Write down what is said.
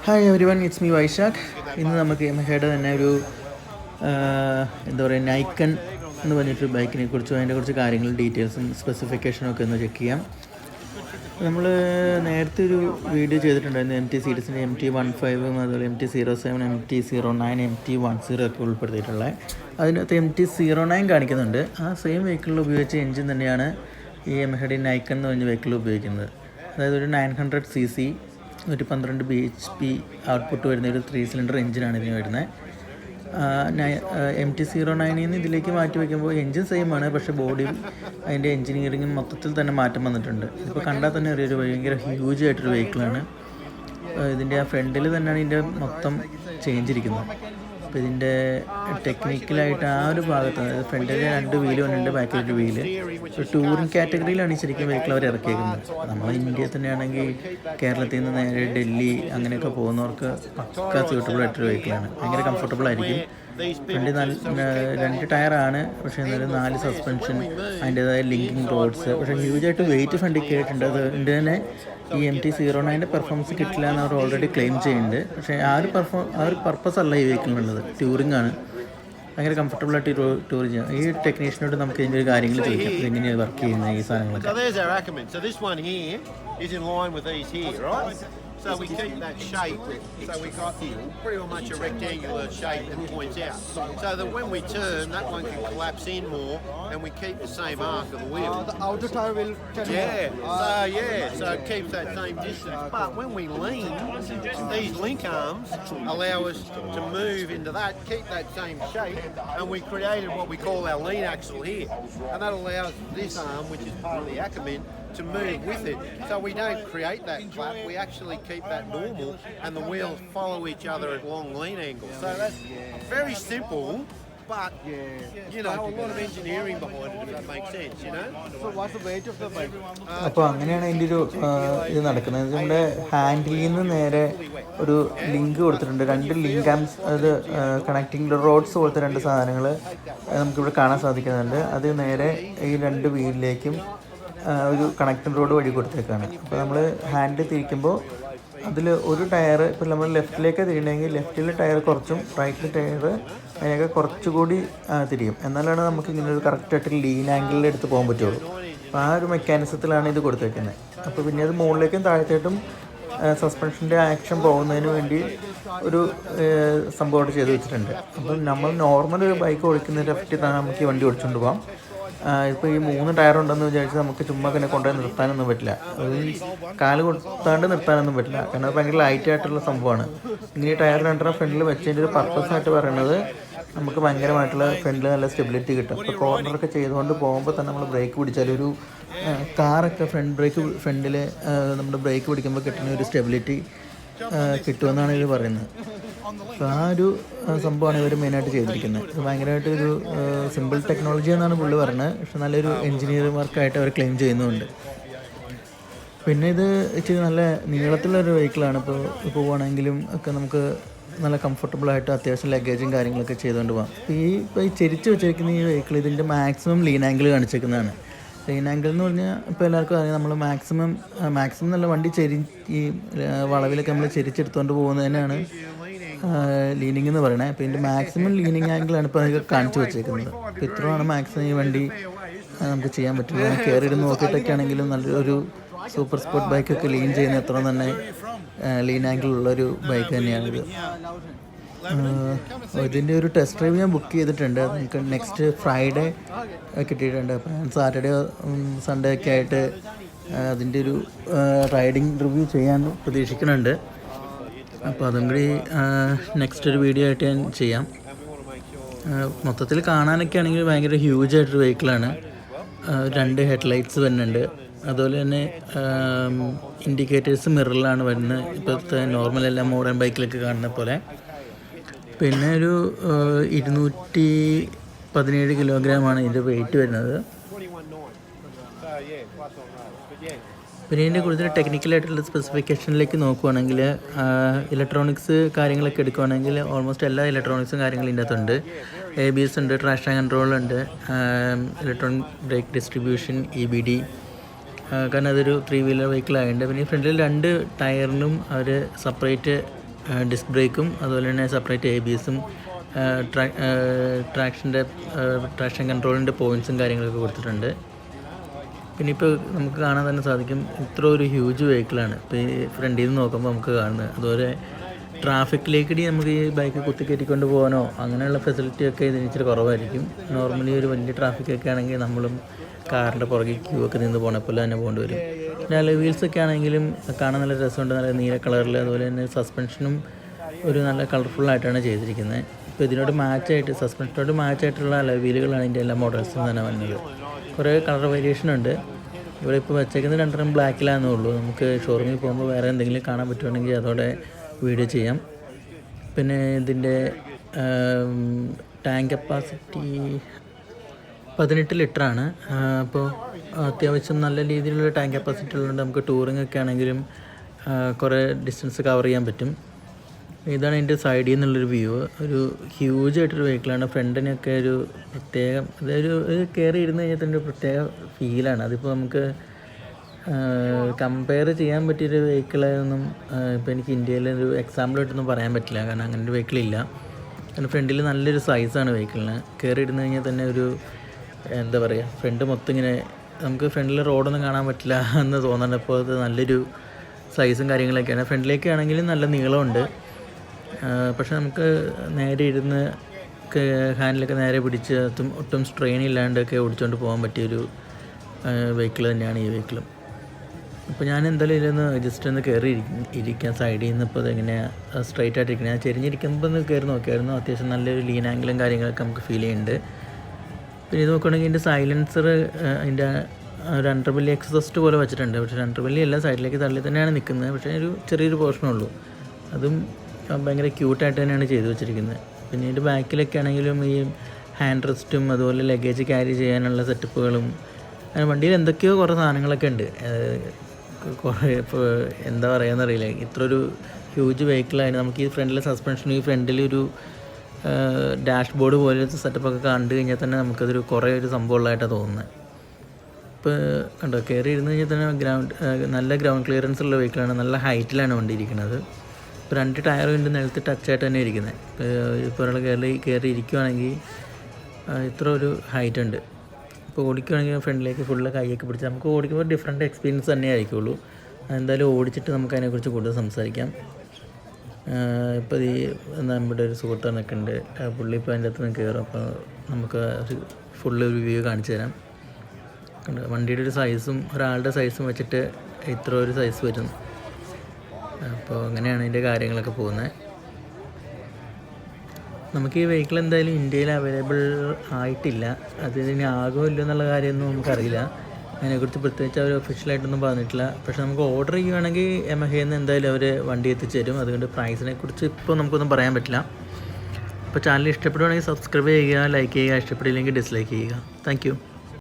Hi everyone, it's me Vaishakh. ഇന്ന് നമുക്ക് യമഹയുടെ തന്നെ ഒരു എന്താ പറയുക നൈക്കൺ എന്ന് പറഞ്ഞിട്ടൊരു ബൈക്കിനെ കുറിച്ചും അതിൻ്റെ കുറച്ച് കാര്യങ്ങൾ ഡീറ്റെയിൽസും സ്പെസിഫിക്കേഷനും ഒക്കെ ഒന്ന് ചെക്ക് ചെയ്യാം. നമ്മൾ നേരത്തെ ഒരു വീഡിയോ ചെയ്തിട്ടുണ്ടായിരുന്നു MT സീരീസിൻ്റെ MT-15 അതുപോലെ MT-07, MT-09, MT-10 ഒക്കെ ഉൾപ്പെടുത്തിയിട്ടുള്ളത്. അതിനകത്ത് MT-09 കാണിക്കുന്നുണ്ട്. ആ സെയിം വെഹിക്കിളിൽ ഉപയോഗിച്ച എൻജിൻ തന്നെയാണ് ഈ യമഹയുടെ നൈക്കൺ എന്ന് പറഞ്ഞ വെഹിക്കിൾ ഉപയോഗിക്കുന്നത്. അതായത് ഒരു 900cc 112 bhp ഔട്ട്പുട്ട് വരുന്ന ഒരു 3 സിലിണ്ടർ എഞ്ചിനാണ് ഇതിന് വരുന്നത്. MT-09 നിന്ന് ഇതിലേക്ക് മാറ്റി വയ്ക്കുമ്പോൾ എൻജിൻ സെയിമാണ്, പക്ഷേ ബോഡി അതിൻ്റെ എൻജിനീയറിങ്ങും മൊത്തത്തിൽ തന്നെ മാറ്റം വന്നിട്ടുണ്ട്. ഇപ്പോൾ കണ്ടാൽ തന്നെ ഒരു ഭയങ്കര ഹ്യൂജ് ആയിട്ടൊരു വെഹിക്കിളാണ്. ഇതിൻ്റെ ആ ഫ്രണ്ടിൽ തന്നെയാണ് ഇതിൻ്റെ മൊത്തം ചേഞ്ച് ഇരിക്കുന്നത്. അപ്പോൾ ഇതിൻ്റെ ടെക്നിക്കലായിട്ട് ആ ഒരു ഭാഗത്ത്, അതായത് ഫ്രണ്ടിൽ 2 വീല് വന്നിട്ടുണ്ട്, ബാക്കിൽ ഒരു വീല്. ഒരു ടൂറിങ് കാറ്റഗറിയിലാണ് ശരിക്കും വെഹിക്കിൾ അവർ ഇറക്കിയേക്കുന്നത്. നമ്മൾ ഇന്ത്യയിൽ തന്നെയാണെങ്കിൽ കേരളത്തിൽ നിന്ന് നേരെ ഡൽഹി അങ്ങനെയൊക്കെ പോകുന്നവർക്ക് പക്ക സ്യൂട്ടബിൾ ആയിട്ടൊരു വെഹിക്കിളാണ്. ഭയങ്കര കംഫർട്ടബിൾ ആയിരിക്കും. ഫ്രണ്ട് 2 ടയറാണ്, പക്ഷേ എന്നാലും 4 സസ്പെൻഷൻ, അതിൻ്റേതായ ലിങ്കിങ് റോഡ്സ്. പക്ഷേ ഹ്യൂജായിട്ട് വെയിറ്റ് ഫ്രണ്ടിൽ കേട്ടിട്ടുണ്ട്. അതുകൊണ്ട് തന്നെ ഈ MT-09 പെർഫോമൻസ് കിട്ടില്ല എന്ന് അവർ ഓൾറെഡി ക്ലെയിം ചെയ്യുന്നുണ്ട്. പക്ഷേ ആ ഒരു പർപ്പസ് അല്ല ഈ വെഹിക്കിളിനുള്ളത്. ടൂറിംഗ് ആണ്, ഭയങ്കര കംഫർട്ടബിളായിട്ട് ടൂർ ചെയ്യാം. ഈ ടെക്നീഷ്യനോട് നമുക്ക് ഇതിൻ്റെ ഒരു കാര്യങ്ങൾ ചോദിക്കാം, എങ്ങനെയാണ് വർക്ക് ചെയ്യുന്നത് ഈ സാധനങ്ങളൊക്കെ. So we keep that shape, so we got pretty much a rectangular shape that points out, so that when we turn, that one can collapse in more, and we keep the same arc of the wheel. The outer tire will turn more. So it keeps that same distance. But when we lean, these link arms allow us to move into that, keep that same shape, and we created what we call our lean axle here, and that allows this arm, which is part of the Ackerman, to move with it. So we don't create that flap, we actually keep that normal, and the wheels follow each other at long lean angles. So that's very simple, but you know, a lot of engineering behind it, if that makes sense, you know. So what's the weight of the bike? അപ്പോൾ അങ്ങനെയാണ് അതിൻ്റെ ഒരു ഇത് നടക്കുന്നത്. നമ്മുടെ handle നിന്ന് നേരെ ഒരു ലിങ്ക് കൊടുത്തിട്ടുണ്ട്, 2 ലിങ്ക് ആംസ്, അത് കണക്റ്റിംഗ് റോഡ്സ് പോലത്തെ 2 സാധനങ്ങൾ നമുക്കിവിടെ കാണാൻ സാധിക്കുന്നുണ്ട്. അത് നേരെ ഈ 2 വീലിലേക്കും ഒരു കണക്റ്റിംഗ് റോഡ് വഴി കൊടുത്തേക്കാണ്. അപ്പോൾ നമ്മൾ ഹാൻഡിൽ തിരിക്കുമ്പോൾ അതിൽ ഒരു ടയർ, ഇപ്പോൾ നമ്മൾ ലെഫ്റ്റിലേക്ക് തിരിയണമെങ്കിൽ ലെഫ്റ്റിലെ ടയർ കുറച്ചും റൈറ്റിലെ ടയർ അതിനൊക്കെ കുറച്ചുകൂടി തിരിയും. എന്നാലാണ് നമുക്ക് ഇങ്ങനെ ഒരു കറക്റ്റായിട്ട് ലീൻ ആംഗിളിൽ എടുത്ത് പോകാൻ പറ്റുള്ളൂ. അപ്പോൾ ആ ഒരു മെക്കാനിസത്തിലാണ് ഇത് കൊടുത്തേക്കുന്നത്. അപ്പോൾ പിന്നെ അത് മുകളിലേക്കും താഴത്തേട്ടും സസ്പെൻഷൻ്റെ ആക്ഷൻ പോകുന്നതിന് വേണ്ടി ഒരു സംഭവമായിട്ട് ചെയ്ത് വെച്ചിട്ടുണ്ട്. അപ്പം നമ്മൾ നോർമൽ ഒരു ബൈക്ക് ഓടിക്കുന്ന ലെഫ്റ്റിൽ തന്നെ നമുക്ക് ഈ വണ്ടി ഓടിച്ചുകൊണ്ട് പോകാം. ഇപ്പോൾ ഈ 3 ടയറുണ്ടെന്ന് വിചാരിച്ച് നമുക്ക് ചുമ്മാ തന്നെ കൊണ്ടുപോയി നിർത്താനൊന്നും പറ്റില്ല. അത് കാല് കൊടുത്താണ്ട് നിർത്താനൊന്നും പറ്റില്ല, കാരണം അത് ഭയങ്കര ലൈറ്റായിട്ടുള്ള സംഭവമാണ്. ഇങ്ങനെ ഈ ടയർ 2 ഫ്രണ്ടിൽ വെച്ചതിൻ്റെ ഒരു പർപ്പസായിട്ട് പറയുന്നത് നമുക്ക് ഭയങ്കരമായിട്ടുള്ള ഫ്രണ്ടിൽ നല്ല സ്റ്റെബിലിറ്റി കിട്ടും. ഇപ്പോൾ കോർണറൊക്കെ ചെയ്തുകൊണ്ട് പോകുമ്പോൾ തന്നെ നമ്മൾ ബ്രേക്ക് പിടിച്ചാൽ ഒരു കാറൊക്കെ ഫ്രണ്ടിൽ നമ്മുടെ ബ്രേക്ക് പിടിക്കുമ്പോൾ കിട്ടുന്ന ഒരു സ്റ്റെബിലിറ്റി കിട്ടുമെന്നാണ് ഇവർ പറയുന്നത്. അപ്പോൾ ആ ഒരു സംഭവമാണ് ഇവർ മെയിനായിട്ട് ചെയ്തിരിക്കുന്നത്. ഇത് ഭയങ്കരമായിട്ട് ഒരു സിമ്പിൾ ടെക്നോളജി എന്നാണ് പുള്ളി പറയുന്നത്, പക്ഷെ നല്ലൊരു എൻജിനീയറിംഗ് വർക്കായിട്ട് അവർ ക്ലെയിം ചെയ്യുന്നുമുണ്ട്. പിന്നെ ഇത് ഇച്ചിരി നല്ല നീളത്തിലുള്ളൊരു വെഹിക്കിളാണ്. ഇപ്പോൾ പോവുകയാണെങ്കിലും ഒക്കെ നമുക്ക് നല്ല കംഫർട്ടബിളായിട്ട് അത്യാവശ്യം ലഗേജും കാര്യങ്ങളൊക്കെ ചെയ്തുകൊണ്ട് പോകാം. ഇപ്പോൾ ഈ ചെരിച്ച് വെച്ചേക്കുന്ന ഈ വെഹിക്കിൾ ഇതിൻ്റെ മാക്സിമം ലീൻ ആംഗിൾ കാണിച്ചേക്കുന്നതാണ്. ലീൻ ആംഗിൾ എന്ന് പറഞ്ഞാൽ ഇപ്പോൾ എല്ലാവർക്കും അറിയാം, നമ്മൾ മാക്സിമം നല്ല വണ്ടി ഈ വളവിലൊക്കെ നമ്മൾ ചെരിച്ചെടുത്തുകൊണ്ട് പോകുന്നതിനാണ് ലീനിങ് എന്ന് പറയുന്നത്. അപ്പോൾ ഇതിൻ്റെ മാക്സിമം ലീനിങ് ആംഗിളാണ് ഇപ്പോൾ അതൊക്കെ കാണിച്ചു വെച്ചേക്കുന്നത്. അപ്പോൾ ഇത്രയാണ് മാക്സിമം ഈ വണ്ടി നമുക്ക് ചെയ്യാൻ പറ്റുള്ളൂ. കയറിയിരുന്ന് നോക്കിയിട്ടൊക്കെ ആണെങ്കിലും നല്ലൊരു സൂപ്പർ സ്പോർട്ട് ബൈക്കൊക്കെ ലീൻ ചെയ്യുന്ന എത്ര തന്നെ ലീൻ ആംഗിളുള്ളൊരു ബൈക്ക് തന്നെയാണിത്. ഇതിൻ്റെ ഒരു ടെസ്റ്റ് ഡ്രൈവ് ഞാൻ ബുക്ക് ചെയ്തിട്ടുണ്ട്. നമുക്ക് നെക്സ്റ്റ് ഫ്രൈഡേ കിട്ടിയിട്ടുണ്ട്. അപ്പോൾ ഞാൻ സാറ്റർഡേ സൺഡേ ഒക്കെ ആയിട്ട് അതിൻ്റെ ഒരു റൈഡിങ് റിവ്യൂ ചെയ്യാൻ പ്രതീക്ഷിക്കുന്നുണ്ട്. അപ്പോൾ അതും കൂടി നെക്സ്റ്റ് ഒരു വീഡിയോ ആയിട്ട് ഞാൻ ചെയ്യാം. മൊത്തത്തിൽ കാണാനൊക്കെ ആണെങ്കിൽ ഭയങ്കര ഹ്യൂജ് ആയിട്ടൊരു വെഹിക്കിളാണ്. 2 ഹെഡ്ലൈറ്റ്സ് വരുന്നുണ്ട്. അതുപോലെ തന്നെ ഇൻഡിക്കേറ്റേഴ്സ് മിററിലാണ് വരുന്നത്, ഇപ്പോഴത്തെ നോർമൽ എല്ലാം മോഡേൺ ബൈക്കിലൊക്കെ കാണുന്ന പോലെ. പിന്നെ ഒരു 217 കിലോഗ്രാമാണ് ഇതിൻ്റെ വെയിറ്റ് വരുന്നത്. പിന്നെ ഇതിൻ്റെ കൂടുതൽ ടെക്നിക്കലായിട്ടുള്ള സ്പെസിഫിക്കേഷനിലേക്ക് നോക്കുവാണെങ്കിൽ ഇലക്ട്രോണിക്സ് കാര്യങ്ങളൊക്കെ എടുക്കുകയാണെങ്കിൽ ഓൾമോസ്റ്റ് എല്ലാ ഇലക്ട്രോണിക്സും കാര്യങ്ങളും ഇതിൻ്റെ അകത്തുണ്ട്. ABS ഉണ്ട്, ട്രാക്ഷൻ കൺട്രോൾ ഉണ്ട്, ഇലക്ട്രോണിക് ബ്രേക്ക് ഡിസ്ട്രിബ്യൂഷൻ, EBD, കാരണം അതൊരു 3 വീലർ വെഹിക്കിൾ ആയതുകൊണ്ട്. പിന്നെ ഫ്രണ്ടിൽ 2 ടയറിനും അവർ സെപ്പറേറ്റ് ഡിസ്ക് ബ്രേക്കും അതുപോലെ തന്നെ സെപ്പറേറ്റ് ABSും ട്രാക്ഷൻ കൺട്രോളിൻ്റെ പോയിൻറ്റ്സും കാര്യങ്ങളൊക്കെ കൊടുത്തിട്ടുണ്ട്. പിന്നെ ഇപ്പോൾ നമുക്ക് കാണാൻ തന്നെ സാധിക്കും ഇത്ര ഒരു ഹ്യൂജ് വെഹിക്കിളാണ് ഇപ്പോൾ ഈ ഫ്രണ്ടിൽ നിന്ന് നോക്കുമ്പോൾ നമുക്ക് കാണുന്നത്. അതുപോലെ ട്രാഫിക്കിലേക്കിടി നമുക്ക് ഈ ബൈക്ക് കുത്തിക്കയറ്റിക്കൊണ്ട് പോകാനോ അങ്ങനെയുള്ള ഫെസിലിറ്റിയൊക്കെ ഇതിന് ഇച്ചിരി കുറവായിരിക്കും. നോർമലി ഒരു വലിയ ട്രാഫിക്കൊക്കെ ആണെങ്കിൽ നമ്മളും കാറിൻ്റെ പുറകെ ക്യൂ ഒക്കെ നിന്ന് പോകണപ്പോലെ തന്നെ പോകേണ്ടി വരും. പിന്നെ അലോയ് വീൽസൊക്കെ ആണെങ്കിലും കാണാൻ നല്ല രസമുണ്ട്, നല്ല നീല കളറിൽ. അതുപോലെ തന്നെ സസ്പെൻഷനും ഒരു നല്ല കളർഫുള്ളായിട്ടാണ് ചെയ്തിരിക്കുന്നത്. ഇപ്പോൾ ഇതിനോട് മാച്ചായിട്ട് സസ്പെൻഷനോട് മാച്ചായിട്ടുള്ള അലോയ് വീലുകളാണ് ഇതിൻ്റെ എല്ലാ മോഡൽസും തന്നെ വന്നത്. കുറേ കളർ വേരിയേഷൻ ഉണ്ട്. ഇവിടെ ഇപ്പോൾ വെച്ചേക്കുന്നത് രണ്ടെണ്ണം ബ്ലാക്കിലാണെന്നേ ഉള്ളൂ. നമുക്ക് ഷോറൂമിൽ പോകുമ്പോൾ വേറെ എന്തെങ്കിലും കാണാൻ പറ്റുവാണെങ്കിൽ അതോടെ വീഡിയോ ചെയ്യാം. പിന്നെ ഇതിൻ്റെ ടാങ്ക് കപ്പാസിറ്റി 18 ലിറ്ററാണ്. അപ്പോൾ അത്യാവശ്യം നല്ല രീതിയിലുള്ള ടാങ്ക് കപ്പാസിറ്റി ഉള്ളതുകൊണ്ട് നമുക്ക് ടൂറിംഗ് ഒക്കെ ആണെങ്കിലും കുറേ ഡിസ്റ്റൻസ് കവർ ചെയ്യാൻ പറ്റും. ഇതാണ് എൻ്റെ സൈഡിൽ നിന്നുള്ളൊരു വ്യൂ. ഒരു ഹ്യൂജ് ആയിട്ടൊരു വെഹിക്കിളാണ്. ഫ്രണ്ടിനൊക്കെ ഒരു പ്രത്യേകം അതൊരു കയറി ഇരുന്ന് കഴിഞ്ഞാൽ തന്നെ ഒരു പ്രത്യേക ഫീലാണ്. അതിപ്പോൾ നമുക്ക് കമ്പയർ ചെയ്യാൻ പറ്റിയൊരു വെഹിക്കിളൊന്നും ഇപ്പോൾ എനിക്ക് ഇന്ത്യയിൽ ഒരു എക്സാമ്പിളായിട്ടൊന്നും പറയാൻ പറ്റില്ല. കാരണം അങ്ങനെ ഒരു വെഹിക്കിളില്ല. കാരണം ഫ്രണ്ടിൽ നല്ലൊരു സൈസാണ് വെഹിക്കിളിന്. കയറി ഇരുന്ന് കഴിഞ്ഞാൽ തന്നെ ഒരു എന്താ പറയുക, ഫ്രണ്ട് മൊത്തം ഇങ്ങനെ നമുക്ക് ഫ്രണ്ടിൽ റോഡൊന്നും കാണാൻ പറ്റില്ല എന്ന് തോന്നുന്നപ്പോൾ അത് നല്ലൊരു സൈസും കാര്യങ്ങളൊക്കെയാണ്. ഫ്രണ്ടിലേക്ക് ആണെങ്കിലും നല്ല നീളമുണ്ട്. പക്ഷെ നമുക്ക് നേരെ ഇരുന്ന് ഹാൻഡിലൊക്കെ നേരെ പിടിച്ച് ഒട്ടും സ്ട്രെയിൻ ഇല്ലാണ്ടൊക്കെ ഓടിച്ചുകൊണ്ട് പോകാൻ പറ്റിയൊരു വെഹിക്കിൾ തന്നെയാണ് ഈ വെഹിക്കിളും. അപ്പോൾ ഞാൻ എന്തായാലും ഇതിലൊന്ന് ജസ്റ്റ് ഒന്ന് കയറി ഇരിക്കാം സൈഡിൽ നിന്ന്. ഇപ്പോൾ ഇതെങ്ങനെയാണ് സ്ട്രൈറ്റ് ആയിട്ടിരിക്കുന്നത്. ഞാൻ ചെരിഞ്ഞിരിക്കുമ്പോൾ ഒന്ന് കയറി നോക്കിയായിരുന്നു. അത്യാവശ്യം നല്ലൊരു ലീൻ ആംഗിളും കാര്യങ്ങളൊക്കെ നമുക്ക് ഫീൽ ചെയ്യുന്നുണ്ട്. പിന്നെ ഇത് നോക്കുകയാണെങ്കിൽ ഇതിൻ്റെ സൈലൻസർ അതിൻ്റെ ഒരു അണ്ടർബെല്ലി എക്സോസ്റ്റ് പോലെ വെച്ചിട്ടുണ്ട്. പക്ഷേ അണ്ടർബെല്ലി അല്ല, സൈഡിലേക്ക് തള്ളി തന്നെയാണ് നിൽക്കുന്നത്. പക്ഷേ ഒരു ചെറിയൊരു പോർഷനുള്ളൂ. അതും ഭയങ്കര ക്യൂട്ടായിട്ട് തന്നെയാണ് ചെയ്തു വെച്ചിരിക്കുന്നത്. പിന്നെ ഇതിൻ്റെ ബാക്കിലൊക്കെ ആണെങ്കിലും ഈ ഹാൻഡ് റെസ്റ്റും അതുപോലെ ലഗേജ് ക്യാരി ചെയ്യാനുള്ള സെറ്റപ്പുകളും വണ്ടിയിൽ എന്തൊക്കെയോ കുറേ സാധനങ്ങളൊക്കെ ഉണ്ട്. കുറേ ഇപ്പോൾ എന്താ പറയുകയെന്നറിയില്ല. ഇത്ര ഒരു ഹ്യൂജ് വെഹിക്കിളായിരുന്നു. നമുക്ക് ഈ ഫ്രണ്ടിലെ സസ്പെൻഷനും ഈ ഫ്രണ്ടിലൊരു ഡാഷ് ബോർഡ് പോലത്തെ സെറ്റപ്പൊക്കെ കണ്ടു കഴിഞ്ഞാൽ തന്നെ നമുക്കതൊരു കുറേ ഒരു സംഭവമുള്ളതായിട്ടാണ് തോന്നുന്നത്. ഇപ്പോൾ കണ്ടോ, കയറി ഇരുന്ന് കഴിഞ്ഞാൽ തന്നെ നല്ല ഗ്രൗണ്ട് ക്ലിയറൻസ് ഉള്ള വെഹിക്കിളാണ്. നല്ല ഹൈറ്റിലാണ് വണ്ടി ഇരിക്കുന്നത്. ഇപ്പോൾ 2 ടയറും ഉണ്ട് നിലത്ത് ടച്ചായിട്ട് തന്നെ ഇരിക്കുന്നത്. ഇപ്പോൾ ഒരാൾ കയറി ഇരിക്കുവാണെങ്കിൽ ഇത്ര ഒരു ഹൈറ്റ് ഉണ്ട്. ഇപ്പോൾ ഓടിക്കുകയാണെങ്കിൽ ഫ്രണ്ടിലേക്ക് ഫുള്ള് കൈയൊക്കെ പിടിച്ച് നമുക്ക് ഓടിക്കുമ്പോൾ ഡിഫറെൻറ്റ് എക്സ്പീരിയൻസ് തന്നെ ആയിരിക്കുള്ളൂ. എന്തായാലും ഓടിച്ചിട്ട് നമുക്ക് അതിനെക്കുറിച്ച് കൂടുതൽ സംസാരിക്കാം. ഇപ്പോൾ ഈ നമ്മുടെ ഒരു സുഹൃത്തുക്കളൊക്കെ ഉണ്ട്, പുള്ളി ഇപ്പോൾ അതിൻ്റെ അകത്ത് നിന്ന് കയറും. അപ്പോൾ നമുക്ക് ഒരു ഫുള്ള് ഒരു വ്യൂ കാണിച്ചു തരാം. കണ്ടു, വണ്ടിയുടെ ഒരു സൈസും ഒരാളുടെ സൈസും വെച്ചിട്ട് ഇത്ര ഒരു സൈസ് വരും. അപ്പോൾ അങ്ങനെയാണ് ഇതിൻ്റെ കാര്യങ്ങളൊക്കെ പോകുന്നത്. നമുക്ക് ഈ വെഹിക്കിൾ എന്തായാലും ഇന്ത്യയിൽ അവൈലബിൾ ആയിട്ടില്ല. അതിന് ആകുമോ ഇല്ലയോ എന്നുള്ള കാര്യമൊന്നും നമുക്കറിയില്ല. അതിനെക്കുറിച്ച് പ്രത്യേകിച്ച് അവർ ഒഫീഷ്യലായിട്ടൊന്നും പറഞ്ഞിട്ടില്ല. പക്ഷേ നമുക്ക് ഓർഡർ ചെയ്യുകയാണെങ്കിൽ യമഹയിൽ നിന്ന് എന്തായാലും അവർ വണ്ടി എത്തിച്ചു തരും. അതുകൊണ്ട് പ്രൈസിനെ കുറിച്ച് ഇപ്പോൾ നമുക്കൊന്നും പറയാൻ പറ്റില്ല. അപ്പോൾ ചാനൽ ഇഷ്ടപ്പെടുകയാണെങ്കിൽ സബ്സ്ക്രൈബ് ചെയ്യുക, ലൈക്ക് ചെയ്യുക, ഇഷ്ടപ്പെട്ടില്ലെങ്കിൽ ഡിസ്ലൈക്ക് ചെയ്യുക. താങ്ക്